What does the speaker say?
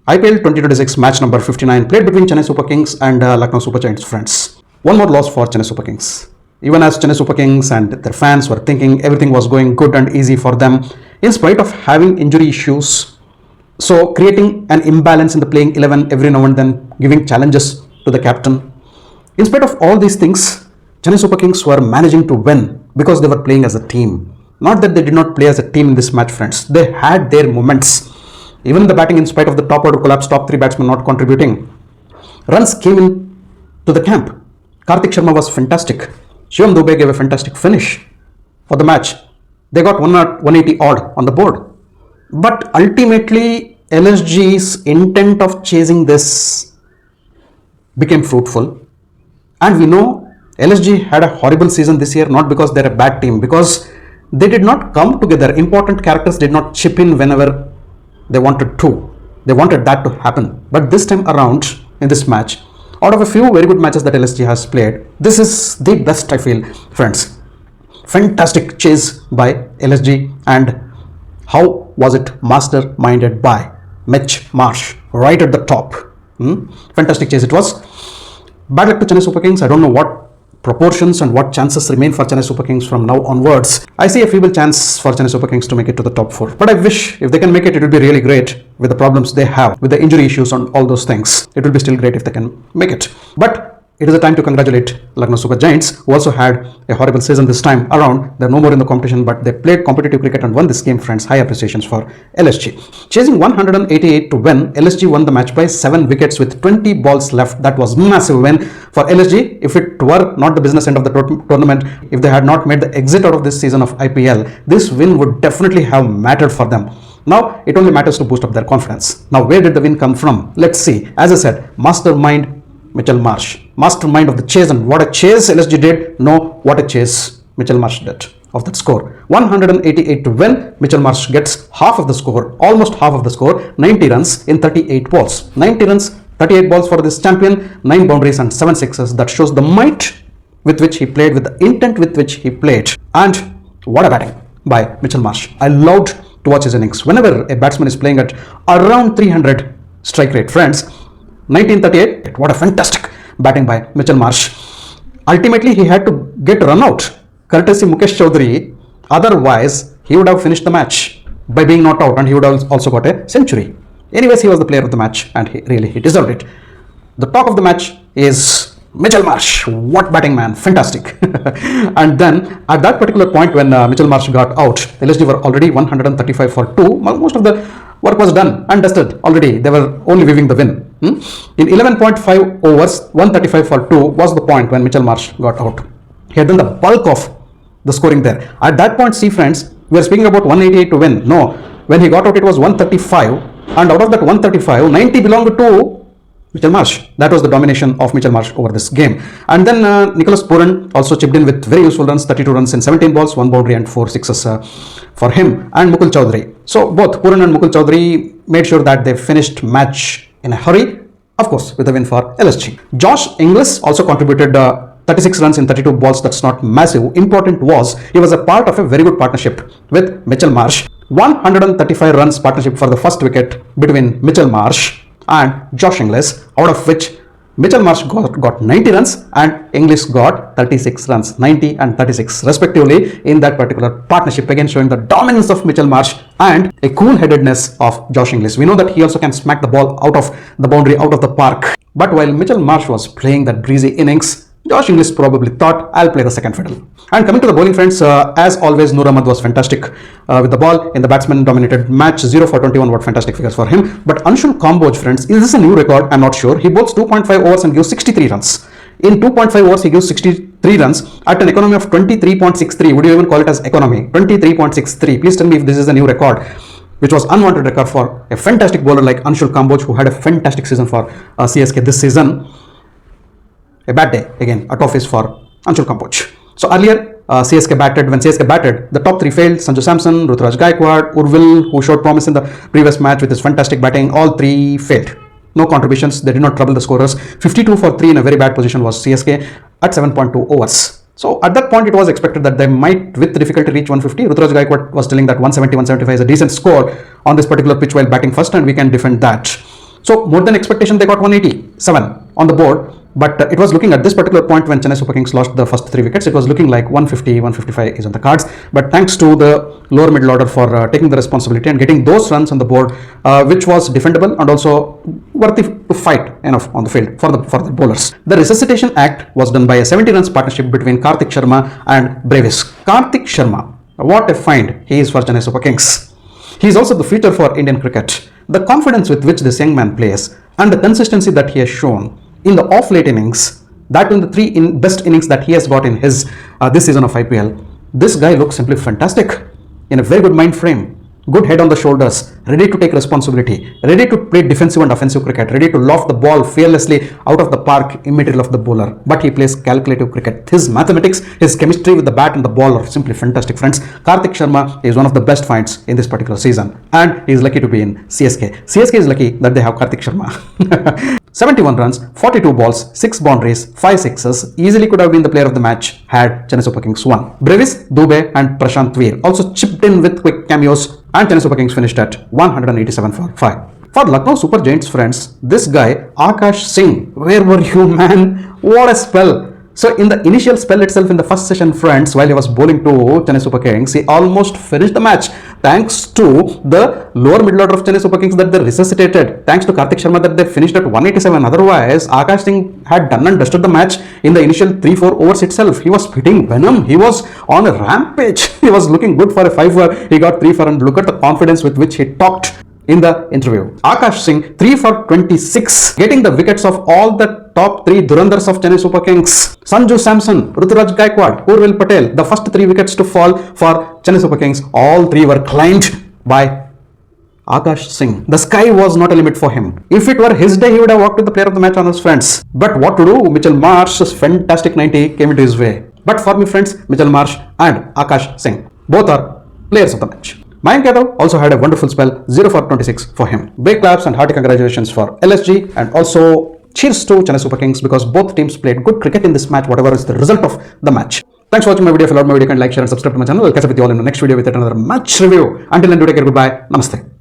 IPL 2026 match number 59 played between Chennai Super Kings and Lucknow Super Giants, friends. One more loss for Chennai Super Kings. Even as Chennai Super Kings and their fans were thinking everything was going good and easy for them, in spite of having injury issues, so creating an imbalance in the playing 11 every now and then, giving challenges to the captain. In spite of all these things, Chennai Super Kings were managing to win because they were playing as a team. Not that they did not play as a team in this match, friends. They had their moments. Even in the batting, in spite of the top order collapse, top three batsmen not contributing, runs came in to the camp. Karthik Sharma was fantastic. Shivam Dubey gave a fantastic finish for the match. They got 180 odd on the board. But ultimately, LSG's intent of chasing this became fruitful. And we know LSG had a horrible season this year, not because they're a bad team, because they did not come together. Important characters did not chip in whenever they wanted to. They wanted that to happen. But this time around, in this match, out of a few very good matches that LSG has played, this is the best, I feel, friends. Fantastic chase by LSG, and how was it masterminded by Mitch Marsh right at the top. Fantastic chase it was. Bad luck to Chennai Super Kings. I don't know what proportions and what chances remain for Chennai Super Kings from now onwards. I see a feeble chance for Chennai Super Kings to make it to the top 4. But I wish if they can make it, it will be really great with the problems they have, with the injury issues and all those things. It will be still great if they can make it. But it is a time to congratulate Lucknow Super Giants, who also had a horrible season this time around. They're no more in the competition, but they played competitive cricket and won this game, friends. High appreciations for LSG. Chasing 188 to win, LSG won the match by 7 wickets with 20 balls left. That was massive win for LSG. If it were not the business end of the tournament, if they had not made the exit out of this season of IPL, this win would definitely have mattered for them. Now, it only matters to boost up their confidence. Now, where did the win come from? Let's see. As I said, mastermind Mitchell Marsh, mastermind of the chase, and what a chase LSG did. No, what a chase Mitchell Marsh did of that score. 188 to win. Mitchell Marsh gets half of the score, almost half of the score, 90 runs in 38 balls. 90 runs, 38 balls for this champion, 9 boundaries and 7 sixes. That shows the might with which he played, with the intent with which he played. And what a batting by Mitchell Marsh. I loved to watch his innings. Whenever a batsman is playing at around 300 strike rate, friends, 1938, what a fantastic batting by Mitchell Marsh. Ultimately, he had to get run out, courtesy Mukesh Chaudhary. Otherwise, he would have finished the match by being not out, and he would have also got a century. Anyways, he was the player of the match, and he deserved it. The talk of the match is Mitchell Marsh. What batting, man. Fantastic. And then, at that particular point when Mitchell Marsh got out, LSG were already 135 for 2. Most of the work was done and dusted already. They were only weaving the win. In 11.5 overs, 135 for 2 was the point when Mitchell Marsh got out. He had done the bulk of the scoring there. At that point, see friends, we are speaking about 188 to win. No, when he got out, it was 135. And out of that 135, 90 belonged to Mitchell Marsh. That was the domination of Mitchell Marsh over this game. And then Nicholas Pooran also chipped in with very useful runs, 32 runs in 17 balls, 1 boundary and 4 sixes for him, and Mukul Chaudhary. So both Pooran and Mukul Chaudhary made sure that they finished match in a hurry, of course, with a win for LSG. Josh Inglis also contributed 36 runs in 32 balls. That's not massive. Important was he was a part of a very good partnership with Mitchell Marsh. 135 runs partnership for the first wicket between Mitchell Marsh and Josh Inglis, out of which Mitchell Marsh got 90 runs and Inglis got 36 runs, 90 and 36 respectively in that particular partnership, again showing the dominance of Mitchell Marsh and a cool-headedness of Josh Inglis. We know that he also can smack the ball out of the boundary, out of the park. But while Mitchell Marsh was playing that breezy innings, Josh Inglis probably thought, I'll play the second fiddle. And coming to the bowling, friends, as always, Noor Ahmed was fantastic with the ball in the batsman-dominated match. 0 for 21, what fantastic figures for him. But Anshul Kamboj, friends, is this a new record? I'm not sure. He bowls 2.5 overs and gives 63 runs. In 2.5 overs, he gives 63 runs at an economy of 23.63. Would you even call it as economy? 23.63. Please tell me if this is a new record, which was unwanted record for a fantastic bowler like Anshul Kamboj, who had a fantastic season for CSK this season. A bad day again at office for Anshul Kamboj. So earlier CSK batted. When CSK batted, the top 3 failed. Sanju Samson, Ruturaj Gaikwad, Urvil, who showed promise in the previous match with his fantastic batting, all 3 failed. No contributions. They did not trouble the scorers. 52 for 3 in a very bad position was CSK at 7.2 overs. So at that point, it was expected that they might with difficulty reach 150. Ruturaj Gaikwad was telling that 170, 175 is a decent score on this particular pitch while batting first, and we can defend that. So more than expectation, they got 187 on the board. But it was looking at this particular point when Chennai Super Kings lost the first 3 wickets, it was looking like 150, 155 is on the cards. But thanks to the lower middle order for taking the responsibility and getting those runs on the board, which was defendable and also worthy to fight enough on the field for the bowlers. The resuscitation act was done by a 70 runs partnership between Karthik Sharma and Brevis. Karthik Sharma, what a find he is for Chennai Super Kings. He is also the future for Indian cricket. The confidence with which this young man plays and the consistency that he has shown in the off-late innings, that in the 3 best innings that he has got in his this season of IPL, this guy looks simply fantastic, in a very good mind frame, good head on the shoulders, ready to take responsibility, ready to play defensive and offensive cricket, ready to loft the ball fearlessly out of the park immaterial of the bowler. But he plays calculative cricket. His mathematics, his chemistry with the bat and the ball are simply fantastic, friends. Karthik Sharma is one of the best finds in this particular season, and he is lucky to be in CSK. CSK is lucky that they have Karthik Sharma. 71 runs, 42 balls, 6 boundaries, 5 sixes. Easily could have been the player of the match had Chennai Super Kings won. Brevis, Dubey and Prashant Veer also chipped in with quick cameos, and Chennai Super Kings finished at 187 for 5. For Lucknow Super Giants, friends, this guy Akash Singh, where were you, man? What a spell! So in the initial spell itself in the first session, friends, while he was bowling to Chennai Super Kings, he almost finished the match thanks to the lower middle order of Chennai Super Kings that they resuscitated, thanks to Karthik Sharma that they finished at 187. Otherwise, Akash Singh had done and dusted the match in the initial 3-4 overs itself. He was spitting venom. He was on a rampage. He was looking good for a 5-4. He got 3-4, and look at the confidence with which he talked in the interview. Akash Singh 3 for 26, getting the wickets of all the top 3 Durandars of Chennai Super Kings. Sanju Samson, Ruturaj Gaikwad, Urvil Patel, the first 3 wickets to fall for Chennai Super Kings, all 3 were claimed by Akash Singh. The sky was not a limit for him. If it were his day, he would have walked with the player of the match honors, friends. But what to do? Mitchell Marsh's fantastic 90 came into his way. But for me, friends, Mitchell Marsh and Akash Singh, both are players of the match. Mayank Yadav also had a wonderful spell, 0 for 26 for him. Big claps and hearty congratulations for LSG, and also cheers to Chennai Super Kings because both teams played good cricket in this match, whatever is the result of the match. Thanks for watching my video. If you loved my video, you can like, share and subscribe to my channel. I'll catch up with you all in the next video with yet another match review. Until then, do take care. Goodbye. Namaste.